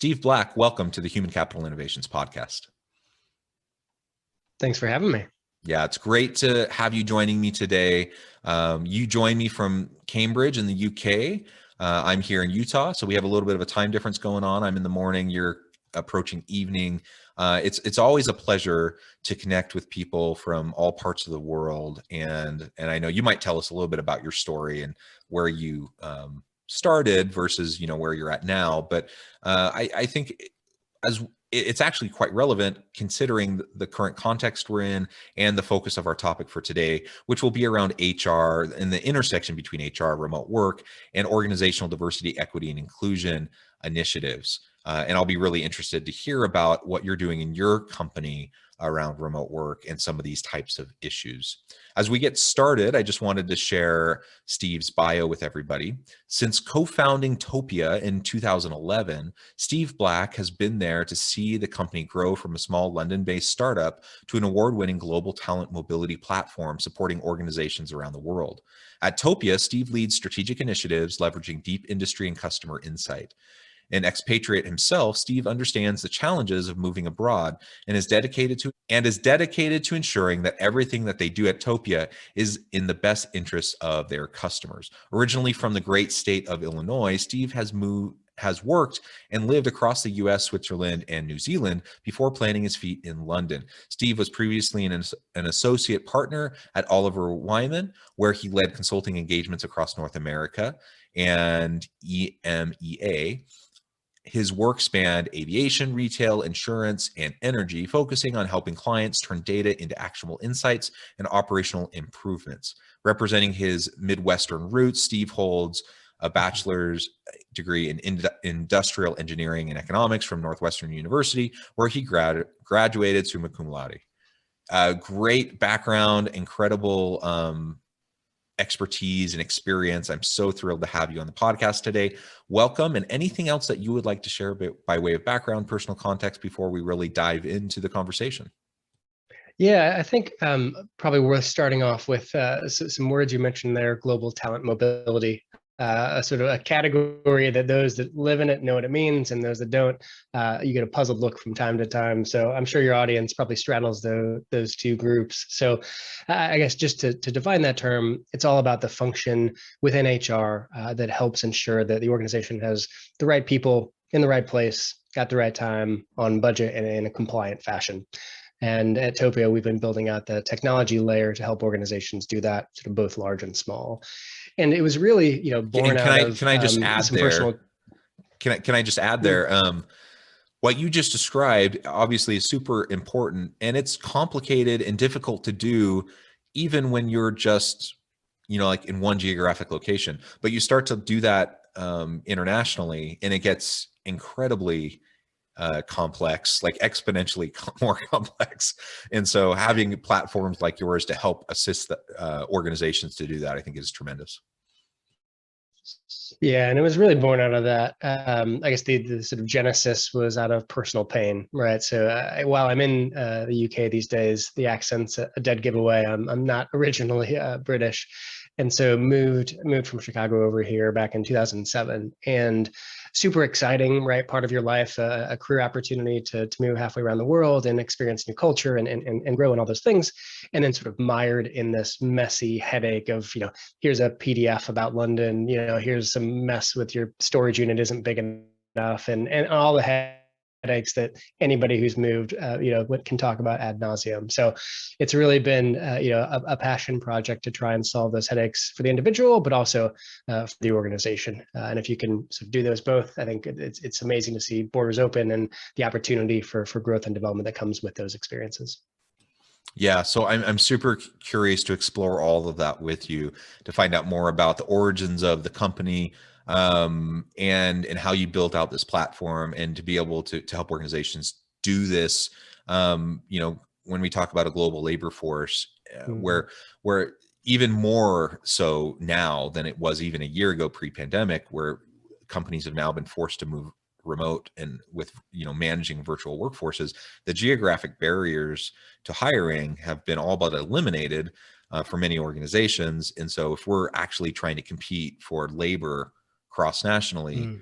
Steve Black, welcome to the Human Capital Innovations Podcast. Thanks for having me. Yeah, it's great to have you joining me today. You joined me from Cambridge in the UK. I'm here in Utah, so we have a little bit of a time difference going on. I'm in the morning, you're approaching evening. It's always a pleasure to connect with people from all parts of the world. And I know you might tell us a little bit about your story and where you started versus, where you're at now. But I think it's actually quite relevant considering the current context we're in and the focus of our topic for today, which will be around HR and the intersection between HR, remote work, and organizational diversity, equity, and inclusion initiatives. And I'll be really interested to hear about what you're doing in your company around remote work and some of these types of issues. As we get started, I just wanted to share Steve's bio with everybody. Since co-founding Topia in 2011, Steve Black has been there to see the company grow from a small London-based startup to an award-winning global talent mobility platform supporting organizations around the world. At Topia, Steve leads strategic initiatives leveraging deep industry and customer insight. An expatriate himself, Steve understands the challenges of moving abroad and is dedicated to ensuring that everything that they do at Topia is in the best interests of their customers. Originally from the great state of Illinois, Steve has worked and lived across the US, Switzerland, and New Zealand before planting his feet in London. Steve was previously an associate partner at Oliver Wyman, where he led consulting engagements across North America and EMEA. His work spanned aviation, retail, insurance, and energy, focusing on helping clients turn data into actionable insights and operational improvements. Representing his Midwestern roots, Steve holds a bachelor's degree in industrial engineering and economics from Northwestern University, where he graduated summa cum laude. Great background, incredible expertise and experience. I'm so thrilled to have you on the podcast today. Welcome. And anything else that you would like to share by way of background, personal context before we really dive into the conversation? Yeah, I think probably worth starting off with some words you mentioned there: global talent mobility. Sort of a category that those that live in it know what it means, and those that don't, you get a puzzled look from time to time. So I'm sure your audience probably straddles those two groups. So I guess just to define that term, it's all about the function within HR that helps ensure that the organization has the right people in the right place at the right time, on budget, and in a compliant fashion. And at Topia, we've been building out the technology layer to help organizations do that, sort of both large and small. And it was really, born out of can I just add some there? personal. Can I just add there? What you just described obviously is super important, and it's complicated and difficult to do, even when you're just, like in one geographic location. But you start to do that internationally, and it gets incredibly complex, like exponentially more complex. And so having platforms like yours to help assist the, organizations to do that, I think is tremendous. Yeah, and it was really born out of that. I guess the sort of genesis was out of personal pain, right? So while I'm in the UK these days, the accent's a dead giveaway. I'm not originally British, and so moved from Chicago over here back in 2007, and super exciting, right? Part of your life, a career opportunity to move halfway around the world and experience new culture and grow and all those things, and then sort of mired in this messy headache of, here's a PDF about London, here's some mess with your storage unit isn't big enough, and all the headaches that anybody who's moved, can talk about ad nauseum. So it's really been, a passion project to try and solve those headaches for the individual, but also for the organization. And if you can sort of do those both, I think it's amazing to see borders open and the opportunity for growth and development that comes with those experiences. Yeah, so I'm super curious to explore all of that with you, to find out more about the origins of the company, and how you built out this platform, and to be able to help organizations do this. When we talk about a global labor force, where even more so now than it was even a year ago pre-pandemic, where companies have now been forced to move remote, and with managing virtual workforces, the geographic barriers to hiring have been all but eliminated for many organizations. And so if we're actually trying to compete for labor cross nationally,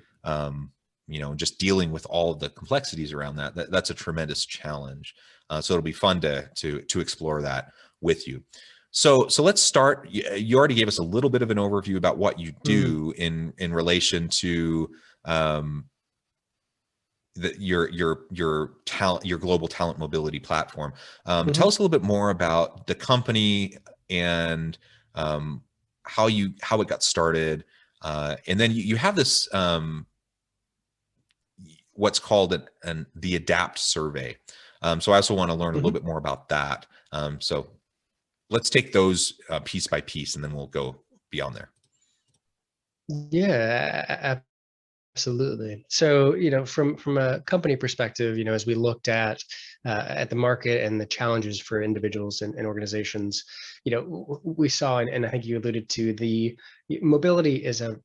just dealing with all of the complexities around that's a tremendous challenge. So it'll be fun to explore that with you. So let's start. You already gave us a little bit of an overview about what you do in relation to your talent, your global talent mobility platform. Tell us a little bit more about the company and how it got started, and then you have this what's called the ADAPT survey. So I also want to learn a little bit more about that. So let's take those piece by piece, and then we'll go beyond there. Yeah, absolutely. So, from a company perspective, as we looked at the market and the challenges for individuals and organizations, we saw, and I think you alluded to, the mobility is a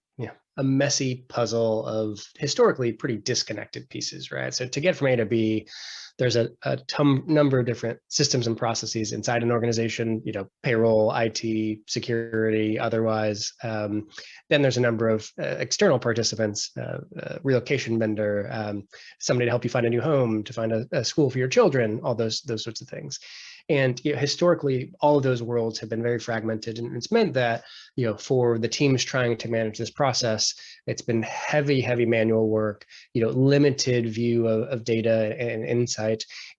messy puzzle of historically pretty disconnected pieces, right? So to get from A to B, there's a number of different systems and processes inside an organization, payroll, IT, security, otherwise. Then there's a number of external participants, relocation vendor, somebody to help you find a new home, to find a school for your children, all those sorts of things. And historically, all of those worlds have been very fragmented, and it's meant that for the teams trying to manage this process, it's been heavy manual work, limited view of data and insight,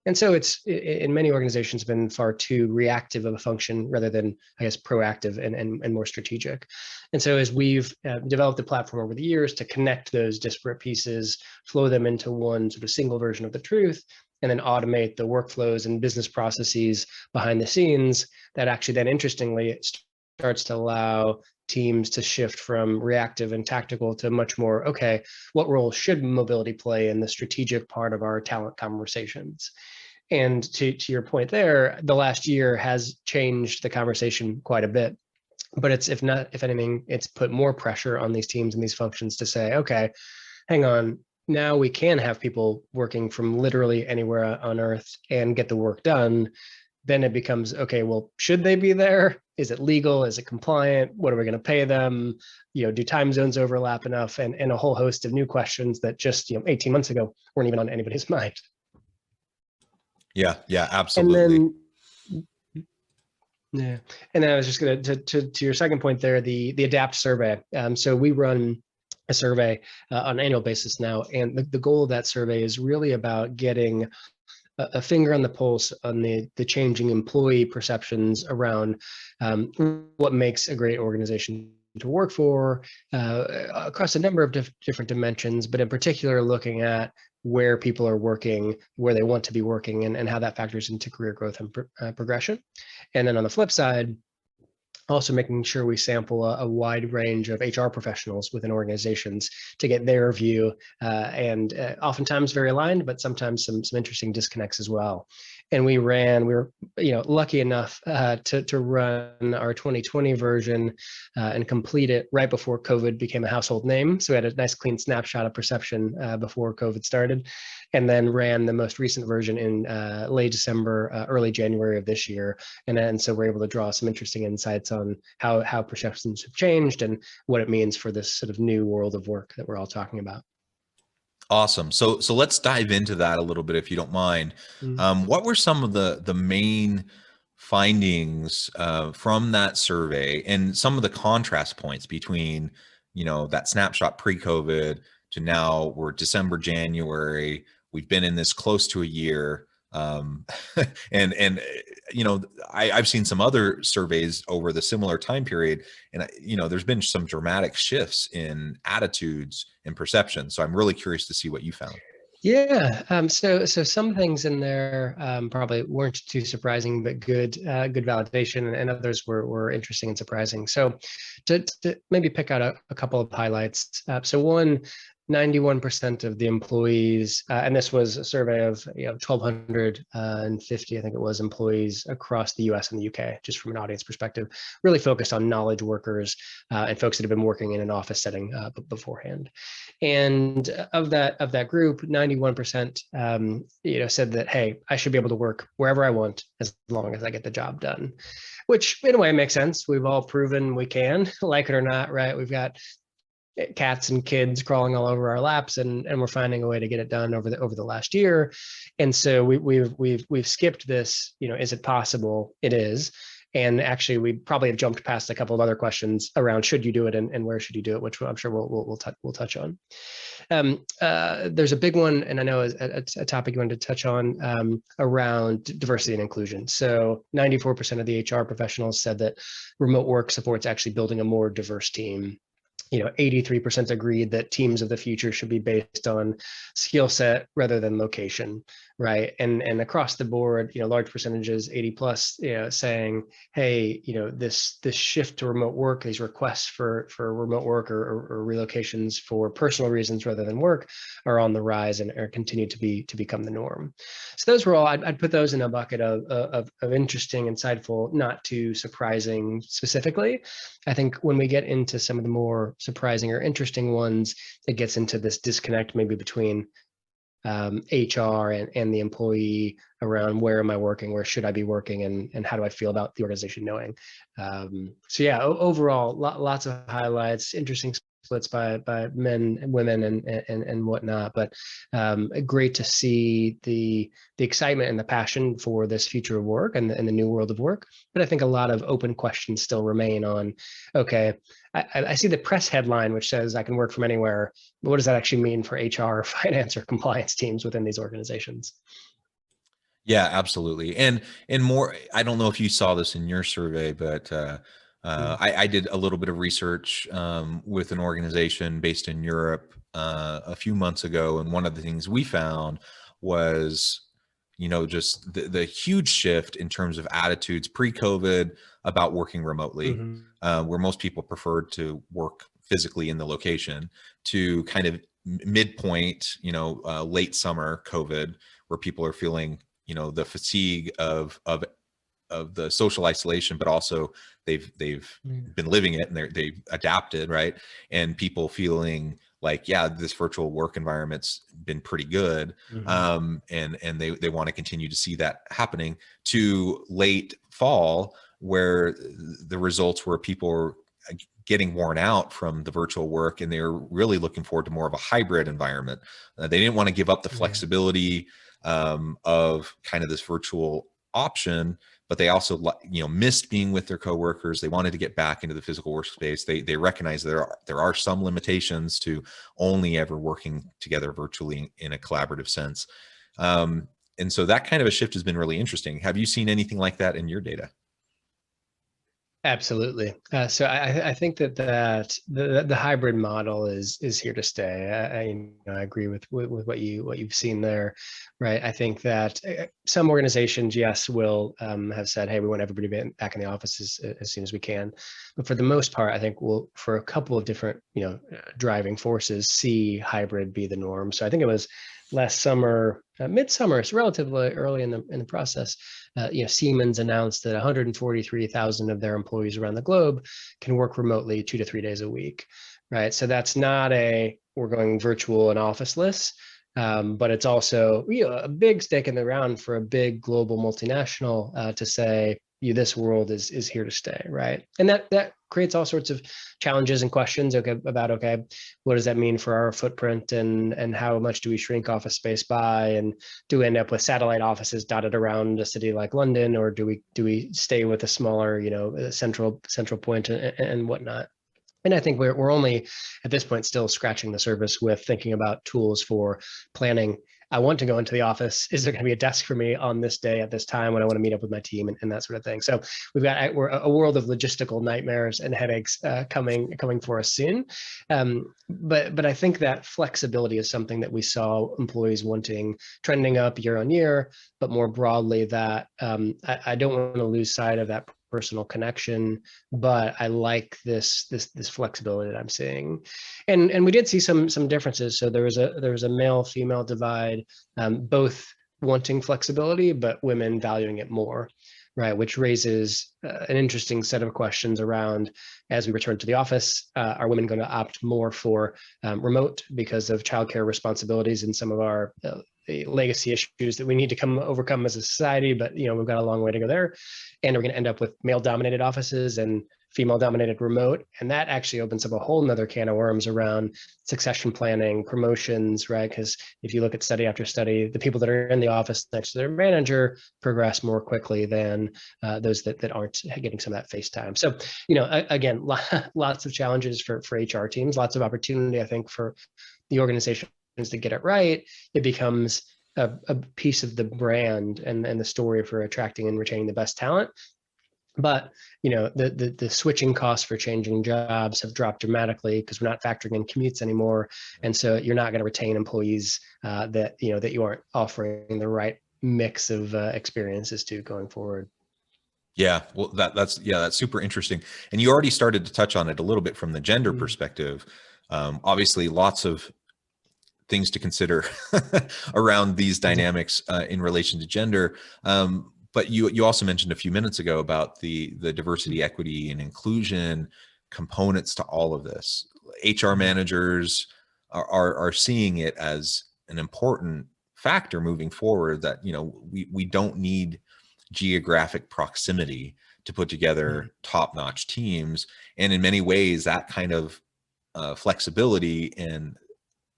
and so it's in many organizations been far too reactive of a function rather than, I guess, proactive and more strategic. And so as we've developed a platform over the years to connect those disparate pieces, flow them into one sort of single version of the truth, and then automate the workflows and business processes behind the scenes, that actually then, interestingly, it starts to allow teams to shift from reactive and tactical to much more, okay, what role should mobility play in the strategic part of our talent conversations? And to your point there, the last year has changed the conversation quite a bit. But it's, if anything, it's put more pressure on these teams and these functions to say, okay, hang on, now we can have people working from literally anywhere on earth and get the work done. Then it becomes, okay, well, should they be there? Is it legal? Is it compliant? What are we going to pay them? Do time zones overlap enough? And a whole host of new questions that just 18 months ago weren't even on anybody's mind. Yeah, absolutely. And then I was just going to your second point there, the ADAPT survey. So we run a survey on an annual basis now, and the goal of that survey is really about getting a finger on the pulse on the changing employee perceptions around what makes a great organization to work for across a number of different dimensions, but in particular looking at where people are working, where they want to be working, and how that factors into career growth and progression. And then on the flip side, also making sure we sample a wide range of HR professionals within organizations to get their view, and oftentimes very aligned, but sometimes some interesting disconnects as well. And we were lucky enough to run our 2020 version and complete it right before COVID became a household name. So we had a nice clean snapshot of perception before COVID started, and then ran the most recent version in late December, early January of this year. And so we're able to draw some interesting insights on how perceptions have changed and what it means for this sort of new world of work that we're all talking about. Awesome. So let's dive into that a little bit, if you don't mind. What were some of the main findings from that survey, and some of the contrast points between, that snapshot pre-COVID to now we're December, January, we've been in this close to a year. And I've seen some other surveys over the similar time period, and there's been some dramatic shifts in attitudes and perception. So I'm really curious to see what you found. Yeah. So some things in there probably weren't too surprising, but good validation, and others were interesting and surprising. So to maybe pick out a couple of highlights. So one, 91% of the employees, and this was a survey of 1,250, I think it was, employees across the US and the UK, just from an audience perspective, really focused on knowledge workers and folks that have been working in an office setting beforehand. And of that group, 91% said that, hey, I should be able to work wherever I want as long as I get the job done, which in a way makes sense. We've all proven we can, like it or not, right? We've got cats and kids crawling all over our laps, and we're finding a way to get it done over the last year. And so we've skipped this, is it possible? It is. And actually, we probably have jumped past a couple of other questions around should you do it and where should you do it, which I'm sure we'll touch on. There's a big one, and I know a topic you wanted to touch on around diversity and inclusion. So 94% of the HR professionals said that remote work supports actually building a more diverse team. 83% agreed that teams of the future should be based on skill set rather than location, right? And across the board, large percentages, 80 plus, saying, hey, this shift to remote work, these requests for remote work or relocations for personal reasons rather than work are on the rise and are continue to become the norm. So those were all, I'd put those in a bucket of interesting, insightful, not too surprising specifically. I think when we get into some of the more surprising or interesting ones, it gets into this disconnect maybe between HR and the employee around where am I working, where should I be working, and how do I feel about the organization knowing. So yeah, overall, lots of highlights, interesting splits by men and women and whatnot, but great to see the excitement and the passion for this future of work and the new world of work. But I think a lot of open questions still remain on, okay, I see the press headline which says I can work from anywhere, but what does that actually mean for HR, finance, or compliance teams within these organizations? Yeah, absolutely. And more, I don't know if you saw this in your survey, but I did a little bit of research with an organization based in Europe a few months ago, and one of the things we found was, just the huge shift in terms of attitudes pre-COVID about working remotely, where most people preferred to work physically in the location, to kind of midpoint, late summer COVID, where people are feeling the fatigue of the social isolation, but also they've been living it and they've adapted, right? And people feeling like, yeah, this virtual work environment's been pretty good, and they want to continue to see that happening, to late fall, where the results were people were getting worn out from the virtual work, and they were really looking forward to more of a hybrid environment. They didn't want to give up the flexibility of kind of this virtual option, but they also missed being with their coworkers. They wanted to get back into the physical workspace. They recognize there are some limitations to only ever working together virtually in a collaborative sense. And so that kind of a shift has been really interesting. Have you seen anything like that in your data? Absolutely. So I think that the hybrid model is here to stay. I agree with what you've seen there, right? I think that some organizations, yes, will have said, hey, we want everybody back in the office as soon as we can. But for the most part, I think we'll, for a couple of different driving forces, see hybrid be the norm. So I think it was last summer, midsummer, it's relatively early in the process. Siemens announced that 143,000 of their employees around the globe can work remotely 2 to 3 days a week, right? So that's not we're going virtual and officeless, but it's also a big stake in the ground for a big global multinational to say, this world is here to stay, right? And that creates all sorts of challenges and questions about what does that mean for our footprint, and how much do we shrink office space by, and do we end up with satellite offices dotted around a city like London, or do we stay with a smaller central point and whatnot? And I think we're only at this point still scratching the surface with thinking about tools for planning. I want to go into the office. Is there going to be a desk for me on this day at this time when I want to meet up with my team and that sort of thing? So we're a world of logistical nightmares and headaches coming for us soon. But I think that flexibility is something that we saw employees wanting, trending up year on year, but more broadly that I don't want to lose sight of that personal connection, but I like this flexibility that I'm seeing, and we did see some differences. So there was a male female divide, both wanting flexibility, but women valuing it more, right? Which raises an interesting set of questions around, as we return to the office, are women going to opt more for remote because of childcare responsibilities and some of our legacy issues that we need to overcome as a society, but we've got a long way to go there, and we're going to end up with male dominated offices, and female dominated remote. And that actually opens up a whole nother can of worms around succession planning, promotions, right? Because if you look at study after study, the people that are in the office next to their manager progress more quickly than those that aren't getting some of that face time. So, again, lots of challenges for HR teams, lots of opportunity, I think, for the organizations to get it right. It becomes a piece of the brand and the story for attracting and retaining the best talent. But the switching costs for changing jobs have dropped dramatically because we're not factoring in commutes anymore, and so you're not going to retain employees that you aren't offering the right mix of experiences to going forward. Yeah, well, that's super interesting, and you already started to touch on it a little bit from the gender perspective. Obviously, lots of things to consider around these dynamics in relation to gender. But you also mentioned a few minutes ago about the diversity, equity, and inclusion components to all of this. HR managers are seeing it as an important factor moving forward, that we don't need geographic proximity to put together top-notch teams. And in many ways, that kind of flexibility and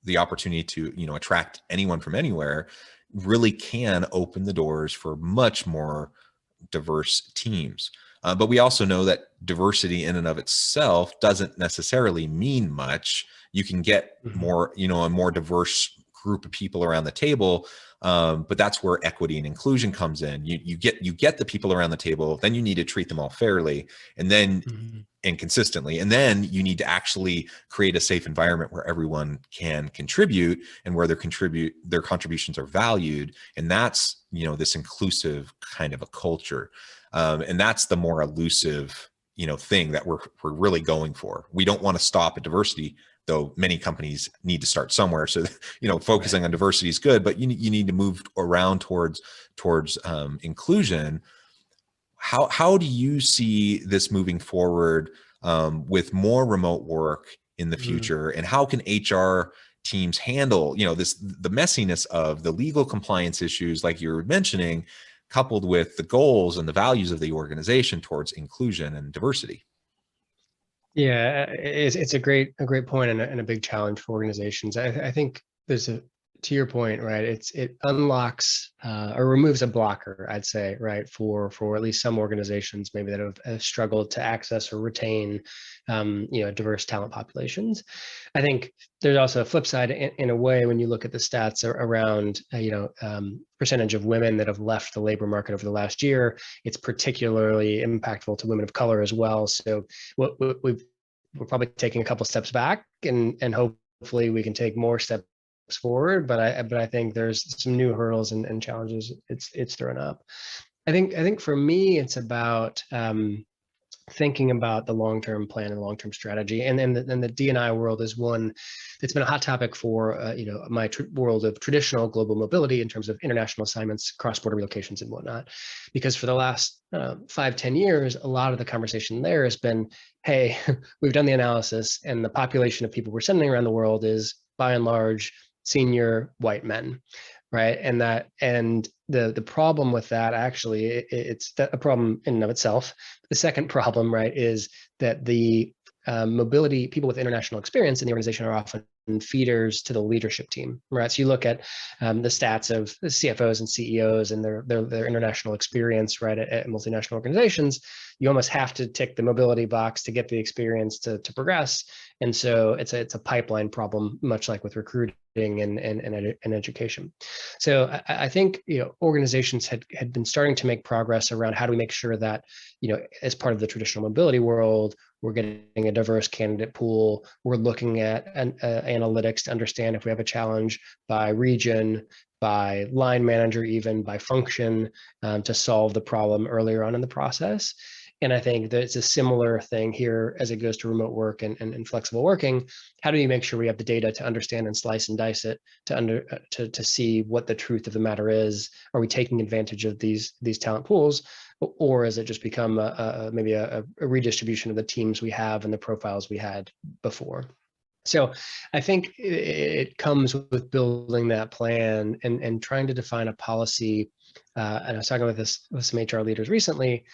the opportunity to attract anyone from anywhere really can open the doors for much more diverse teams. But we also know that diversity in and of itself doesn't necessarily mean much. You can get more, a more diverse group of people around the table, but that's where equity and inclusion comes in. You get the people around the table, then you need to treat them all fairly, and then and consistently, and then you need to actually create a safe environment where everyone can contribute and where their contributions are valued. And that's this inclusive kind of a culture, and that's the more elusive thing that we're really going for. We don't want to stop at diversity, though many companies need to start somewhere. So focusing on diversity is good, but you need to move around towards inclusion. How do you see this moving forward with more remote work in the future, and how can HR teams handle the messiness of the legal compliance issues like you're mentioning, coupled with the goals and the values of the organization towards inclusion and diversity? Yeah, it's a great point and a big challenge for organizations. I think there's to your point, right? It unlocks or removes a blocker, I'd say, right, for at least some organizations maybe that have struggled to access or retain diverse talent populations. I think there's also a flip side in a way when you look at the stats around percentage of women that have left the labor market over the last year. It's particularly impactful to women of color as well. So we're probably taking a couple steps back, and hopefully we can take more steps forward. But I think there's some new hurdles and challenges it's thrown up. I think for me it's about thinking about the long-term plan and long-term strategy, and the D&I world is one that's been a hot topic for my world of traditional global mobility in terms of international assignments, cross-border relocations, and whatnot. Because for the last 5-10 years, a lot of the conversation there has been, hey, we've done the analysis, and the population of people we're sending around the world is by and large senior white men, right? And the problem with that, actually, it's a problem in and of itself. The second problem, right, is that the mobility, people with international experience in the organization are often feeders to the leadership team, right? So you look at the stats of the CFOs and CEOs and their international experience, right, at multinational organizations. You almost have to tick the mobility box to get the experience to progress. And so it's a pipeline problem, much like with recruiting and education. So I think organizations had been starting to make progress around how do we make sure that as part of the traditional mobility world, we're getting a diverse candidate pool. We're looking at analytics to understand if we have a challenge by region, by line manager, even by function, to solve the problem earlier on in the process. And I think that it's a similar thing here as it goes to remote work and flexible working. How do you make sure we have the data to understand and slice and dice it to see what the truth of the matter is? Are we taking advantage of these talent pools, or has it just become maybe a redistribution of the teams we have and the profiles we had before? So I think it comes with building that plan and trying to define a policy. And I was talking with some HR leaders recently.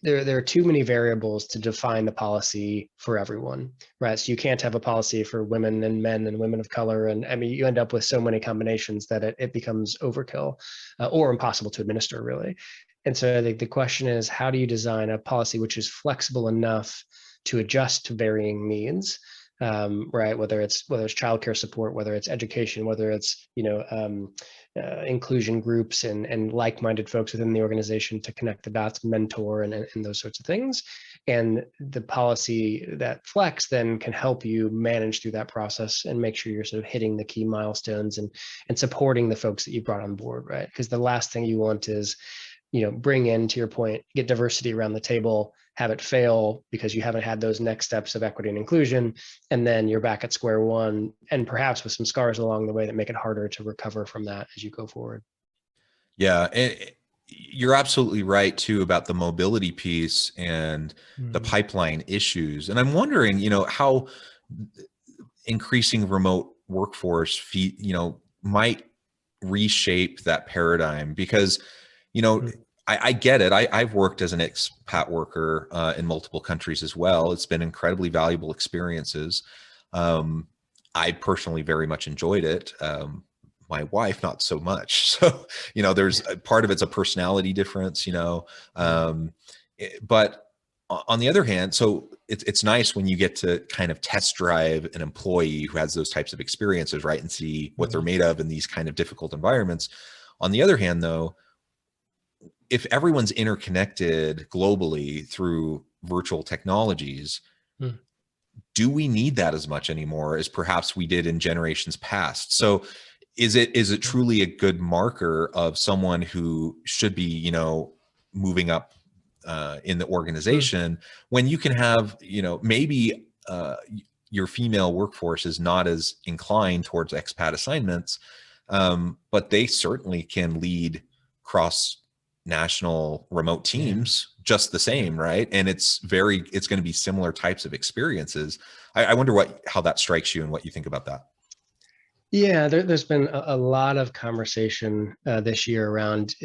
there are too many variables to define the policy for everyone, right? So you can't have a policy for women and men and women of color, and I mean you end up with so many combinations that it becomes overkill or impossible to administer, really. And so I think the question is, how do you design a policy which is flexible enough to adjust to varying needs, right? Whether it's childcare support, whether it's education, whether it's inclusion groups and like-minded folks within the organization to connect the dots, mentor, and those sorts of things. And the policy that flex then can help you manage through that process and make sure you're sort of hitting the key milestones and supporting the folks that you brought on board, right? Because the last thing you want is, bring in, to your point, get diversity around the table, have it fail because you haven't had those next steps of equity and inclusion, and then you're back at square one, and perhaps with some scars along the way that make it harder to recover from that as you go forward. Yeah, and you're absolutely right too about the mobility piece and the pipeline issues. And I'm wondering, how increasing remote workforce might reshape that paradigm, because I get it. I've worked as an expat worker in multiple countries as well. It's been incredibly valuable experiences. I personally very much enjoyed it. My wife, not so much. So, there's a part of it's a personality difference, but on the other hand, so it's nice when you get to kind of test drive an employee who has those types of experiences, right? And see what they're made of in these kind of difficult environments. On the other hand, though, if everyone's interconnected globally through virtual technologies, do we need that as much anymore as perhaps we did in generations past? So is it truly a good marker of someone who should be, moving up in the organization when you can have, maybe your female workforce is not as inclined towards expat assignments, but they certainly can lead cross national remote teams just the same, right? And it's going to be similar types of experiences. I wonder how that strikes you and what you think about that. Yeah, there's been a lot of conversation this year around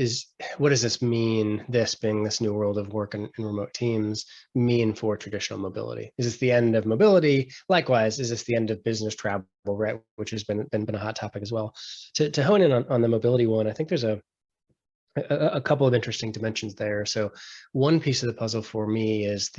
what does this mean, this being this new world of work and remote teams, mean for traditional mobility? Is this the end of mobility? Likewise, is this the end of business travel, right? Which has been a hot topic as well. To hone in on the mobility one, I think there's a couple of interesting dimensions there. So one piece of the puzzle for me is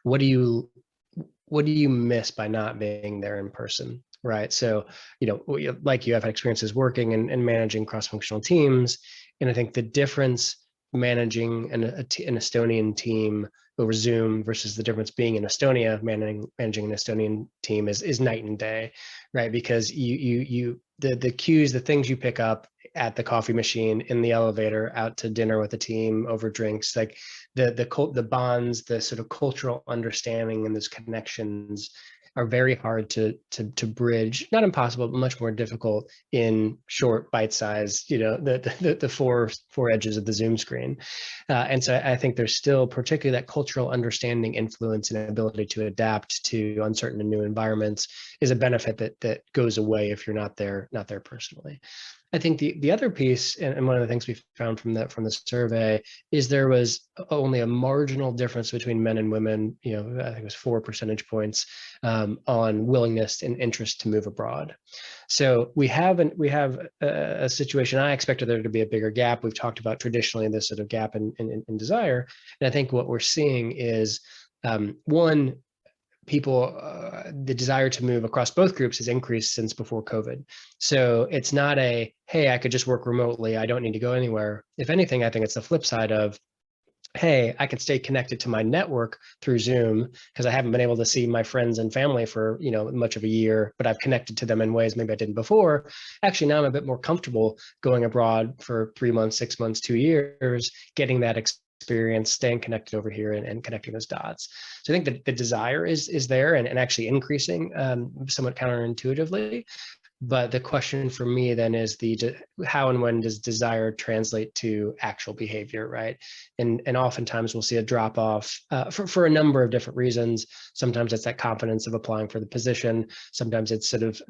what do you miss by not being there in person? Right. So, like I've had experiences working and managing cross-functional teams. And I think the difference managing an Estonian team over Zoom versus the difference being in Estonia, managing an Estonian team is night and day, right? Because the cues, the things you pick up at the coffee machine, in the elevator, out to dinner with the team over drinks, like the bonds, the sort of cultural understanding and those connections are very hard to bridge. Not impossible, but much more difficult in short, bite-sized, the four edges of the Zoom screen. And so I think there's still, particularly that cultural understanding, influence, and ability to adapt to uncertain and new environments is a benefit that goes away if you're not there personally. I think the other piece, and one of the things we found from the survey, is there was only a marginal difference between men and women. I think it was 4 percentage points on willingness and interest to move abroad. So we have a situation. I expected there to be a bigger gap. We've talked about traditionally this sort of gap in desire, and I think what we're seeing is one, people, the desire to move across both groups has increased since before COVID. So it's not hey, I could just work remotely, I don't need to go anywhere. If anything, I think it's the flip side of, hey, I can stay connected to my network through Zoom because I haven't been able to see my friends and family for, much of a year, but I've connected to them in ways maybe I didn't before. Actually, now I'm a bit more comfortable going abroad for 3 months, 6 months, 2 years, getting that experience, staying connected over here and connecting those dots. So I think that the desire is there and actually increasing somewhat counterintuitively. But the question for me then is how and when does desire translate to actual behavior, right? And oftentimes we'll see a drop off for a number of different reasons. Sometimes it's that confidence of applying for the position. Sometimes it's sort of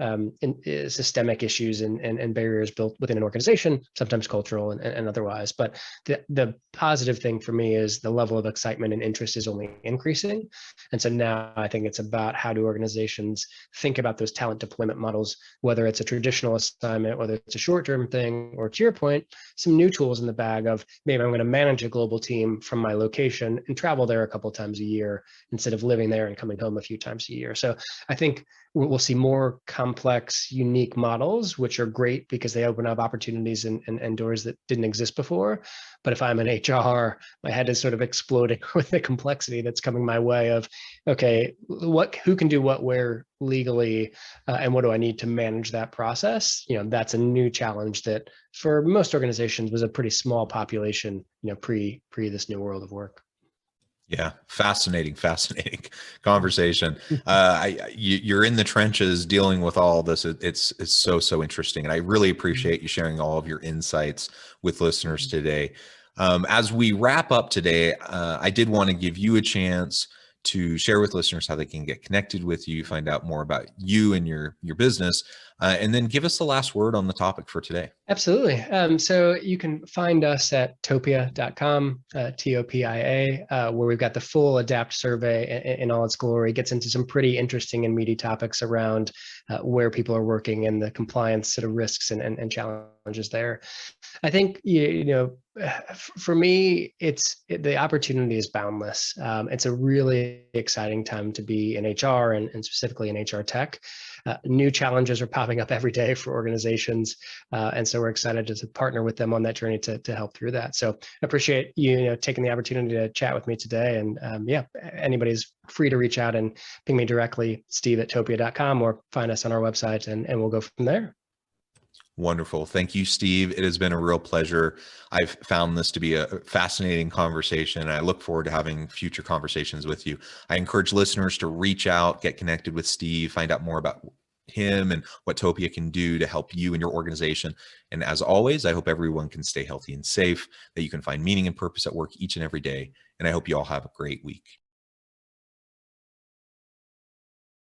systemic issues and barriers built within an organization, sometimes cultural and otherwise. But the positive thing for me is the level of excitement and interest is only increasing. And so now I think it's about how do organizations think about those talent deployment models, whether it's a traditional assignment, whether it's a short-term thing, or to your point, some new tools in the bag of maybe I'm going to manage a global team from my location and travel there a couple of times a year instead of living there and coming home a few times a year. So I think we'll see more complex, unique models, which are great because they open up opportunities and doors that didn't exist before. But if I'm an HR, my head is sort of exploding with the complexity that's coming my way of, okay, who can do what where legally, and what do I need to manage that process? That's a new challenge that for most organizations was a pretty small population, pre this new world of work. Yeah, fascinating conversation. You're in the trenches dealing with all this. It's so interesting, and I really appreciate you sharing all of your insights with listeners today. As we wrap up today, I did want to give you a chance to share with listeners how they can get connected with you, find out more about you and your business, and then give us the last word on the topic for today. Absolutely. So you can find us at topia.com, TOPIA, where we've got the full ADAPT survey in all its glory. It gets into some pretty interesting and meaty topics around where people are working and the compliance sort of risks and challenges there. I think, for me, the opportunity is boundless. It's a really exciting time to be in HR and specifically in HR tech. New challenges are popping up every day for organizations. And so we're excited to partner with them on that journey to help through that. So I appreciate you taking the opportunity to chat with me today. And anybody's free to reach out and ping me directly, steve@topia.com, or find us on our website and we'll go from there. Wonderful. Thank you, Steve. It has been a real pleasure. I've found this to be a fascinating conversation, and I look forward to having future conversations with you. I encourage listeners to reach out, get connected with Steve, find out more about him and what Topia can do to help you and your organization. And as always, I hope everyone can stay healthy and safe, that you can find meaning and purpose at work each and every day. And I hope you all have a great week.